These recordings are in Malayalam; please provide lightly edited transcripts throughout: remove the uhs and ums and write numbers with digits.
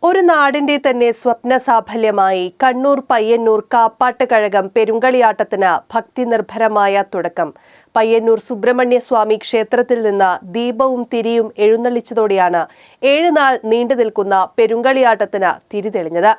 ഒരു നാടിന്റെ തന്നെ സ്വപ്ന സാഫല്യമായി കണ്ണൂർ പയ്യന്നൂർ കാപ്പാട്ട് കഴകം പെരുങ്കളിയാട്ടത്തിന് ഭക്തി നിർഭരമായ തുടക്കം. പയ്യന്നൂർ സുബ്രഹ്മണ്യ സ്വാമി ക്ഷേത്രത്തിൽ നിന്ന് ദീപവും തിരിയും എഴുന്നള്ളിച്ചതോടെയാണ് 7 നാൾ നീണ്ടു നിൽക്കുന്ന പെരുങ്കളിയാട്ടത്തിന് തിരിതെളിഞ്ഞത്.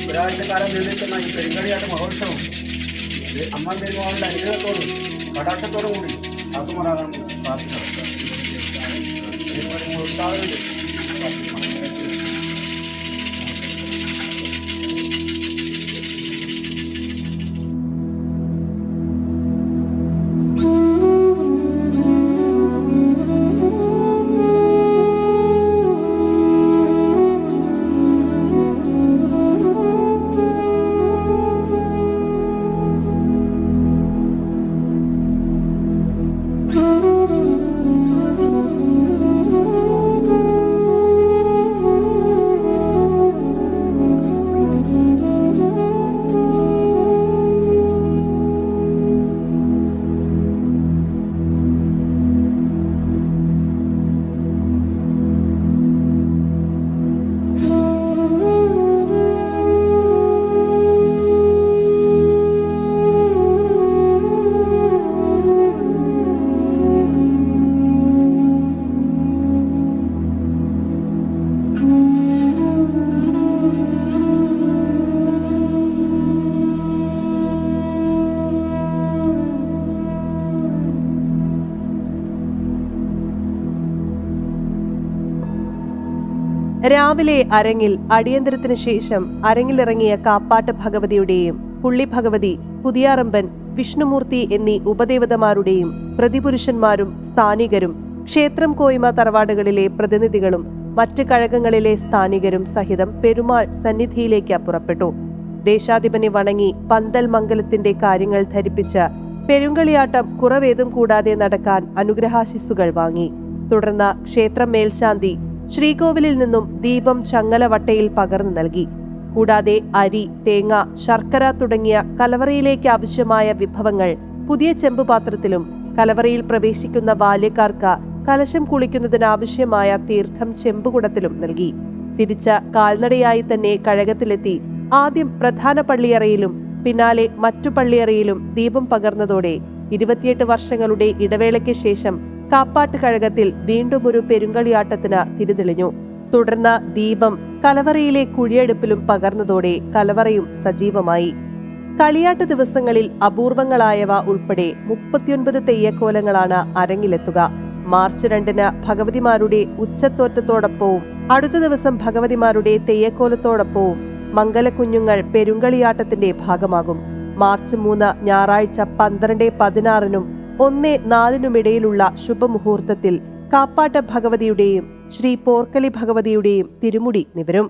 ഒരാഴ്ചക്കാലം നീണ്ടിരിക്കുന്ന ഈ പെരുങ്കളിയാട്ട മഹോത്സവം അമ്മ പെരുമാളുടെ അനുഗ്രഹത്തോടും കടാക്ഷത്തോടും കൂടി ആത്മരാകാൻ പ്രാർത്ഥിക്കുന്നത്. രാവിലെ അരങ്ങിൽ അടിയന്തരത്തിന് ശേഷം അരങ്ങിലിറങ്ങിയ കാപ്പാട്ട് ഭഗവതിയുടെയും പുള്ളി ഭഗവതി, പുതിയാറമ്പൻ, വിഷ്ണുമൂർത്തി എന്നീ ഉപദേവതമാരുടെയും പ്രതിപുരുഷന്മാരും സ്ഥാനികരും ക്ഷേത്രം കോയ്മ തറവാടുകളിലെ പ്രതിനിധികളും മറ്റ് കഴകങ്ങളിലെ സ്ഥാനികരും സഹിതം പെരുമാൾ സന്നിധിയിലേക്ക് പുറപ്പെട്ടു. ദേശാധിപനെ വണങ്ങി പന്തൽ മംഗലത്തിന്റെ കാര്യങ്ങൾ ധരിപ്പിച്ച് പെരുങ്കളിയാട്ടം കുറവേതും കൂടാതെ നടക്കാൻ അനുഗ്രഹാശിസ്സുകൾ വാങ്ങി. തുടർന്ന് ക്ഷേത്രം മേൽശാന്തി ശ്രീകോവിലിൽ നിന്നും ദീപം ചങ്ങലവട്ടയിൽ പകർന്നു നൽകി. കൂടാതെ അരി, തേങ്ങ, ശർക്കര തുടങ്ങിയ കലവറയിലേക്ക് ആവശ്യമായ വിഭവങ്ങൾ പുതിയ ചെമ്പുപാത്രത്തിലും കലവറയിൽ പ്രവേശിക്കുന്ന ബാല്യക്കാർക്ക് കലശം കുളിക്കുന്നതിനാവശ്യമായ തീർത്ഥം ചെമ്പുകുടത്തിലും നൽകി. തിരിച്ച് കാൽനടയായി തന്നെ കഴകത്തിലെത്തി ആദ്യം പ്രധാന പള്ളിയറയിലും പിന്നാലെ മറ്റു പള്ളിയറയിലും ദീപം പകർന്നതോടെ 28 വർഷങ്ങളുടെ ഇടവേളയ്ക്ക് ശേഷം കാപ്പാട്ട് കഴകത്തിൽ വീണ്ടും ഒരു പെരുങ്കളിയാട്ടത്തിന് തിരിതെളിഞ്ഞു. തുടർന്ന് ദീപം കലവറയിലെ കുഴിയെടുപ്പിലും പകർന്നതോടെ കലവറയും സജീവമായി. കളിയാട്ട് ദിവസങ്ങളിൽ അപൂർവങ്ങളായവ ഉൾപ്പെടെ 39 തെയ്യക്കോലങ്ങളാണ് അരങ്ങിലെത്തുക. മാർച്ച് 2-ന് ഭഗവതിമാരുടെ ഉച്ചത്തോറ്റത്തോടൊപ്പവും അടുത്ത ദിവസം ഭഗവതിമാരുടെ തെയ്യക്കോലത്തോടൊപ്പവും മംഗലക്കുഞ്ഞുങ്ങൾ പെരുങ്കളിയാട്ടത്തിന്റെ ഭാഗമാകും. മാർച്ച് 3 ഞായറാഴ്ച 12-16 1-4 ശുഭമുഹൂർത്തത്തിൽ കാപ്പാട്ട് ഭഗവതിയുടെയും ശ്രീ പോർക്കലി ഭഗവതിയുടെയും തിരുമുടി നിവരും.